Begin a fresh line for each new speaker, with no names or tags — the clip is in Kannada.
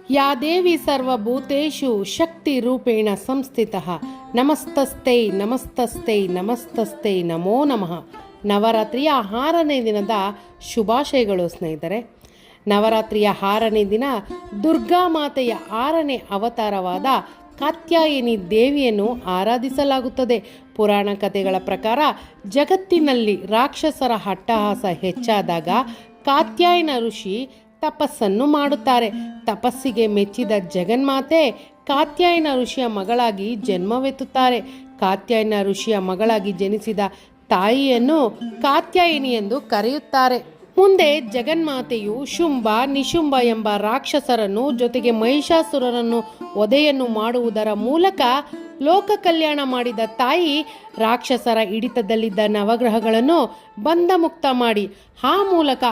ಯಾ ದೇವಿ ಸರ್ವಭೂತೇಷು ಶಕ್ತಿ ರೂಪೇಣ ಸಂಸ್ಥಿತಃ ನಮಸ್ತಸ್ತೈ ನಮಸ್ತಸ್ತೈ ನಮಸ್ತಸ್ತೈ ನಮೋ ನಮಃ. ನವರಾತ್ರಿಯ 6ನೇ ದಿನದ ಶುಭಾಶಯಗಳು ಸ್ನೇಹಿತರೆ. ನವರಾತ್ರಿಯ 6ನೇ ದಿನ ದುರ್ಗಾ ಮಾತೆಯ 6ನೇ ಅವತಾರವಾದ ಕಾತ್ಯಾಯನಿ ದೇವಿಯನ್ನು ಆರಾಧಿಸಲಾಗುತ್ತದೆ. ಪುರಾಣ ಕಥೆಗಳ ಪ್ರಕಾರ ಜಗತ್ತಿನಲ್ಲಿ ರಾಕ್ಷಸರ ಅಟ್ಟಹಾಸ ಹೆಚ್ಚಾದಾಗ ಕಾತ್ಯಾಯನ ಋಷಿ ತಪಸ್ಸನ್ನು ಮಾಡುತ್ತಾರೆ. ತಪಸ್ಸಿಗೆ ಮೆಚ್ಚಿದ ಜಗನ್ಮಾತೆ ಕಾತ್ಯಾಯನ ಋಷಿಯ ಮಗಳಾಗಿ ಜನ್ಮವೆತ್ತುತ್ತಾರೆ. ಕಾತ್ಯಾಯನ ಋಷಿಯ ಮಗಳಾಗಿ ಜನಿಸಿದ ತಾಯಿಯನ್ನು ಕಾತ್ಯಾಯಿನಿ ಎಂದು ಕರೆಯುತ್ತಾರೆ. ಮುಂದೆ ಜಗನ್ಮಾತೆಯು ಶುಂಭ ನಿಶುಂಭ ಎಂಬ ರಾಕ್ಷಸರನ್ನು ಜೊತೆಗೆ ಮಹಿಷಾಸುರರನ್ನು ವಧೆಯನ್ನು ಮಾಡುವುದರ ಮೂಲಕ ಲೋಕ ಕಲ್ಯಾಣ ಮಾಡಿದ ತಾಯಿ ರಾಕ್ಷಸರ ಹಿಡಿತದಲ್ಲಿದ್ದ ನವಗ್ರಹಗಳನ್ನು ಬಂಧಮುಕ್ತ ಮಾಡಿ ಆ ಮೂಲಕ